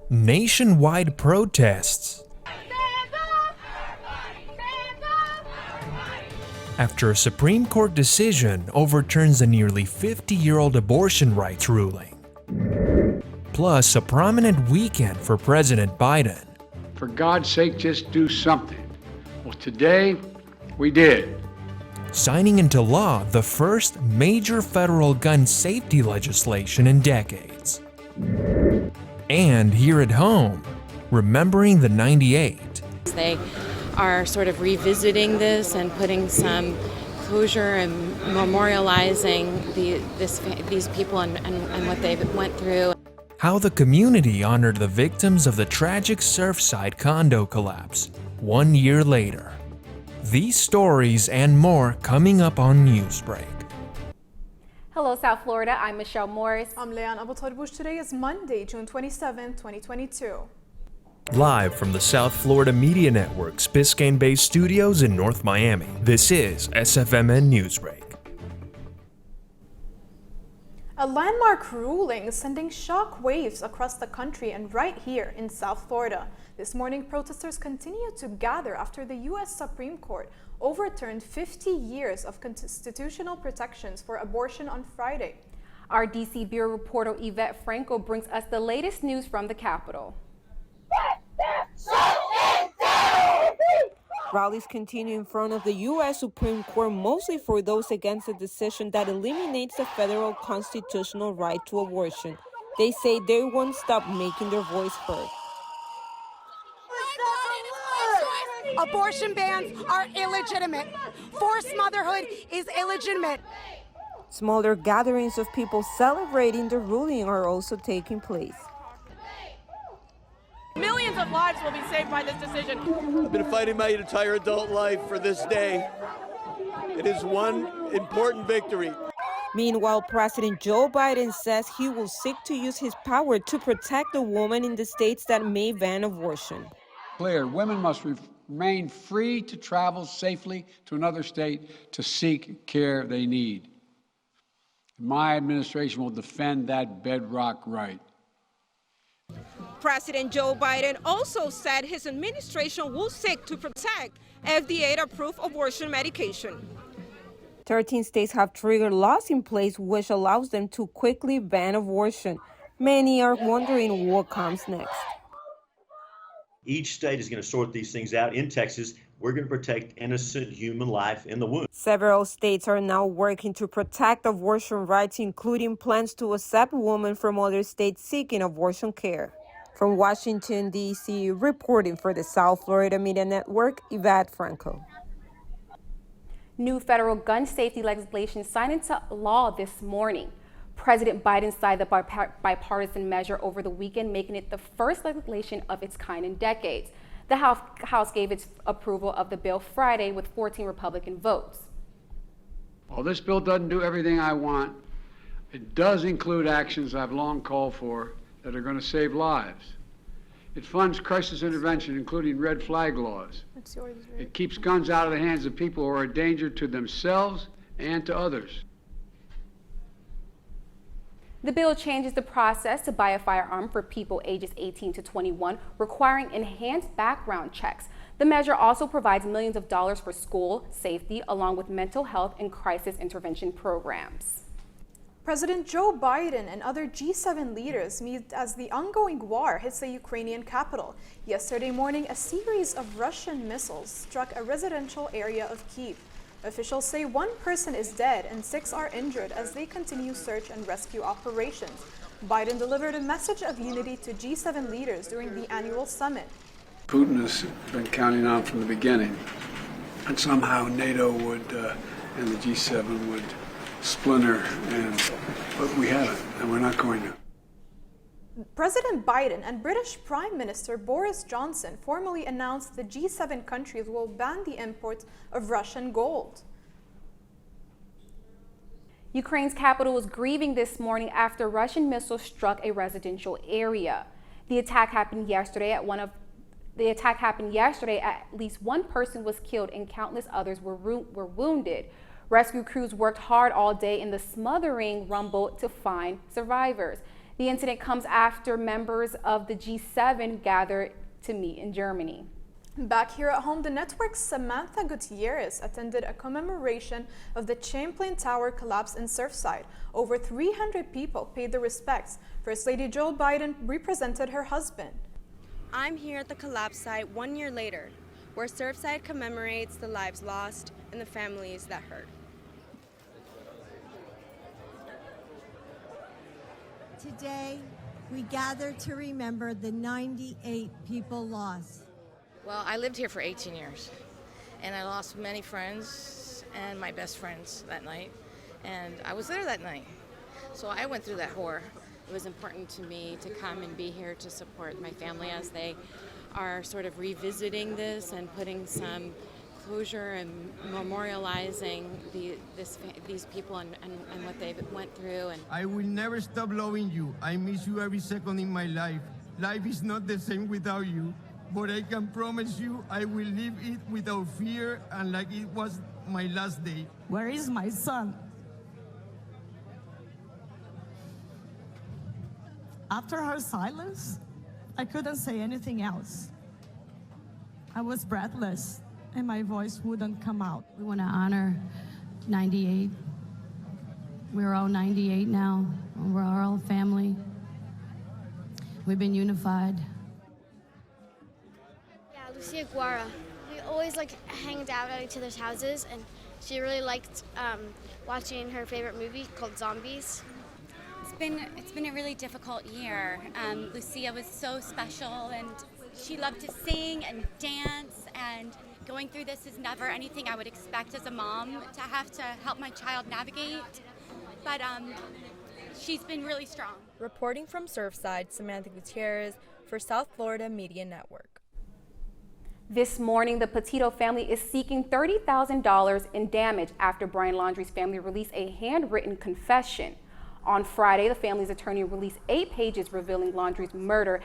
Nationwide protests after a Supreme Court decision overturns a nearly 50-year-old abortion rights ruling. Plus, a prominent weekend for President Biden. For God's sake, just do something. Well, today, we did. Signing into law the first major federal gun safety legislation in decades. And here at home, remembering the 98. They are sort of revisiting this and putting some closure and memorializing these people and what they went through. How the community honored the victims of the tragic Surfside condo collapse 1 year later. These stories and more coming up on Newsbreak. Hello, South Florida. I'm Michelle Morris. I'm Leanne Abutorbush. Today is Monday, June 27, 2022. Live from the South Florida Media Network's Biscayne-based studios in North Miami, this is SFMN Newsbreak. A landmark ruling sending shock waves across the country and right here in South Florida. This morning, protesters continue to gather after the U.S. Supreme Court overturned 50 years of constitutional protections for abortion on Friday. Our D.C. Bureau reporter Yvette Franco brings us the latest news from the Capitol. Rallies continue in front of the U.S. Supreme Court, mostly for those against a decision that eliminates the federal constitutional right to abortion. They say they won't stop making their voice heard. Abortion bans are illegitimate. Forced motherhood is illegitimate. Smaller gatherings of people celebrating the ruling are also taking place. Millions of lives will be saved by this decision. I've been fighting my entire adult life for this day. It is one important victory. Meanwhile, President Joe Biden says he will seek to use his power to protect the women in the states that may ban abortion. Clear, women must remain free to travel safely to another state to seek care they need. My administration will defend that bedrock right. President Joe Biden also said his administration will seek to protect FDA-approved abortion medication. 13 states have triggered laws in place which allows them to quickly ban abortion. Many are wondering what comes next. Each state is going to sort these things out. In Texas, we're going to protect innocent human life in the womb. Several states are now working to protect abortion rights, including plans to accept women from other states seeking abortion care. From Washington, D.C., reporting for the South Florida Media Network, Yvette Franco. New federal gun safety legislation signed into law this morning. President Biden signed the bipartisan measure over the weekend, making it the first legislation of its kind in decades. The House gave its approval of the bill Friday with 14 Republican votes. While this bill doesn't do everything I want, it does include actions I've long called for that are going to save lives. It funds crisis intervention, including red flag laws. It keeps guns out of the hands of people who are a danger to themselves and to others. The bill changes the process to buy a firearm for people ages 18 to 21, requiring enhanced background checks. The measure also provides millions of dollars for school safety, along with mental health and crisis intervention programs. President Joe Biden and other G7 leaders meet as the ongoing war hits the Ukrainian capital. Yesterday morning, a series of Russian missiles struck a residential area of Kyiv. Officials say one person is dead and 6 are injured as they continue search and rescue operations. Biden delivered a message of unity to G7 leaders during the annual summit. Putin has been counting on from the beginning, and somehow NATO would and the G7 would splinter, but we haven't, and we're not going to. President Biden and British Prime Minister Boris Johnson formally announced the G7 countries will ban the import of Russian gold. Ukraine's capital was grieving this morning after Russian missiles struck a residential area. The attack happened yesterday. At least one person was killed and countless others were wounded. Rescue crews worked hard all day in the smothering rumble to find survivors. The incident comes after members of the G7 gathered to meet in Germany. Back here at home, the network's Samantha Gutierrez attended a commemoration of the Champlain Tower collapse in Surfside. Over 300 people paid their respects. First Lady Jill Biden represented her husband. I'm here at the collapse site 1 year later, where Surfside commemorates the lives lost and the families that hurt. Today, we gather to remember the 98 people lost. Well, I lived here for 18 years, and I lost many friends and my best friends that night, and I was there that night. So I went through that horror. It was important to me to come and be here to support my family as they are sort of revisiting this and putting some closure and memorializing these people and what they went through. And I will never stop loving you. I miss you every second in my life. Life is not the same without you, but I can promise you I will live it without fear and like it was my last day. Where is my son? After her silence, I couldn't say anything else. I was breathless, and my voice wouldn't come out. We want to honor 98. We're all 98 now. We're all family. We've been unified. Yeah, Lucia Guara. We always hanged out at each other's houses, and she really liked watching her favorite movie called Zombies. It's been a really difficult year. Lucia was so special, and she loved to sing and dance, and going through this is never anything I would expect as a mom to have to help my child navigate, but she's been really strong. Reporting from Surfside, Samantha Gutierrez for South Florida Media Network. This morning, the Petito family is seeking $30,000 in damage after Brian Laundrie's family released a handwritten confession. On Friday, the family's attorney released 8 pages revealing Laundrie's murder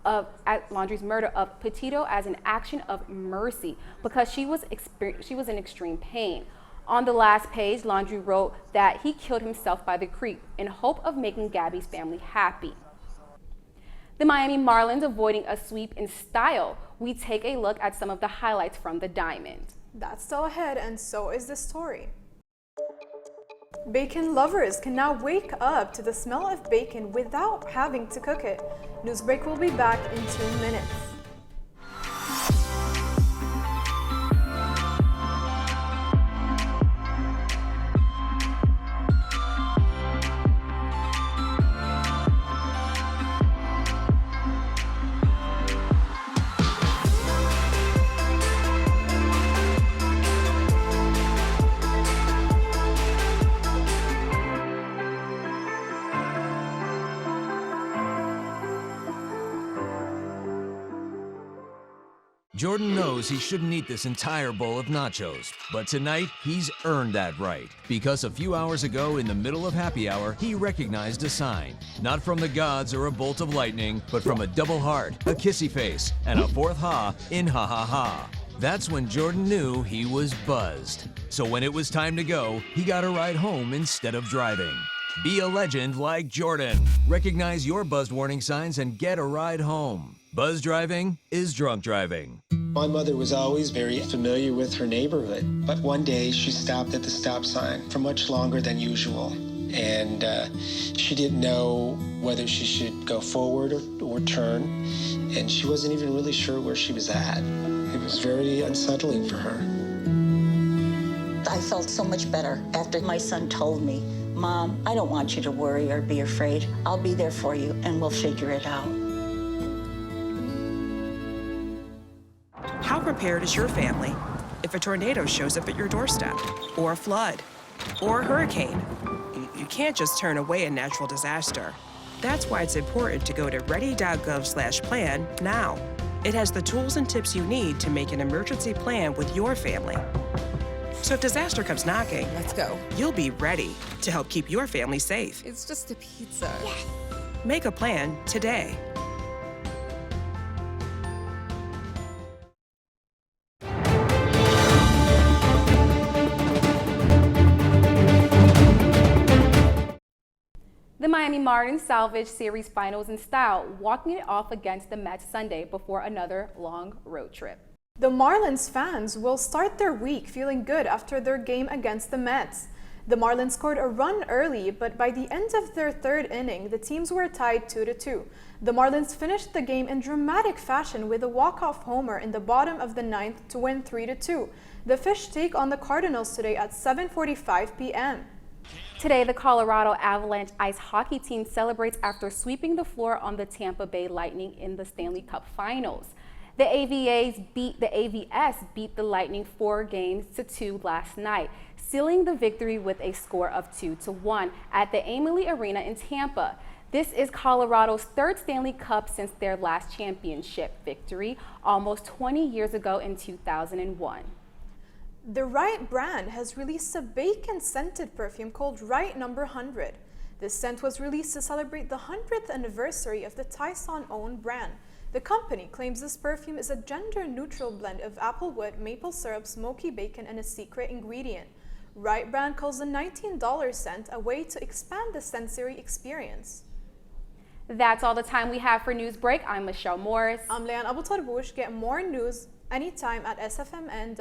of Petito as an action of mercy because she was in extreme pain. On the last page, Laundrie wrote that he killed himself by the creek in hope of making Gabby's family happy. The Miami Marlins avoiding a sweep in style. We take a look at some of the highlights from the Diamond. That's still ahead, and so is the story. Bacon lovers can now wake up to the smell of bacon without having to cook it. Newsbreak will be back in 2 minutes. Jordan knows he shouldn't eat this entire bowl of nachos, but tonight he's earned that right because a few hours ago in the middle of happy hour, he recognized a sign. Not from the gods or a bolt of lightning, but from a double heart, a kissy face, and a fourth ha in ha ha ha. That's when Jordan knew he was buzzed. So when it was time to go, he got a ride home instead of driving. Be a legend like Jordan. Recognize your buzzed warning signs and get a ride home. Buzz driving is drunk driving. My mother was always very familiar with her neighborhood, but one day she stopped at the stop sign for much longer than usual, and she didn't know whether she should go forward or turn, and she wasn't even really sure where she was at. It was very unsettling for her. I felt so much better after my son told me, "Mom, I don't want you to worry or be afraid. I'll be there for you, and we'll figure it out." How prepared is your family if a tornado shows up at your doorstep, or a flood, or a hurricane? You can't just turn away a natural disaster. That's why it's important to go to ready.gov/plan now. It has the tools and tips you need to make an emergency plan with your family. So if disaster comes knocking, let's go. You'll be ready to help keep your family safe. It's just a pizza. Yes. Make a plan today. The The Miami Marlins salvaged series finals in style, walking it off against the Mets Sunday before another long road trip. The Marlins fans will start their week feeling good after their game against the Mets. The Marlins scored a run early, but by the end of their third inning, the teams were tied 2-2. The Marlins finished the game in dramatic fashion with a walk-off homer in the bottom of the ninth to win 3-2. The Fish take on the Cardinals today at 7:45 p.m. Today, the Colorado Avalanche ice hockey team celebrates after sweeping the floor on the Tampa Bay Lightning in the Stanley Cup Finals. The AVS beat the Lightning 4-2 last night, sealing the victory with a score of 2-1 at the Amalie Arena in Tampa. This is Colorado's third Stanley Cup since their last championship victory almost 20 years ago in 2001. The Right brand has released a bacon-scented perfume called Right No. 100. This scent was released to celebrate the 100th anniversary of the Tyson-owned brand. The company claims this perfume is a gender-neutral blend of applewood, maple syrup, smoky bacon, and a secret ingredient. Right brand calls the $19 scent a way to expand the sensory experience. That's all the time we have for Newsbreak. I'm Michelle Morris. I'm Leanne Abu Tarbush. Get more news anytime at sfmn.fiu.edu.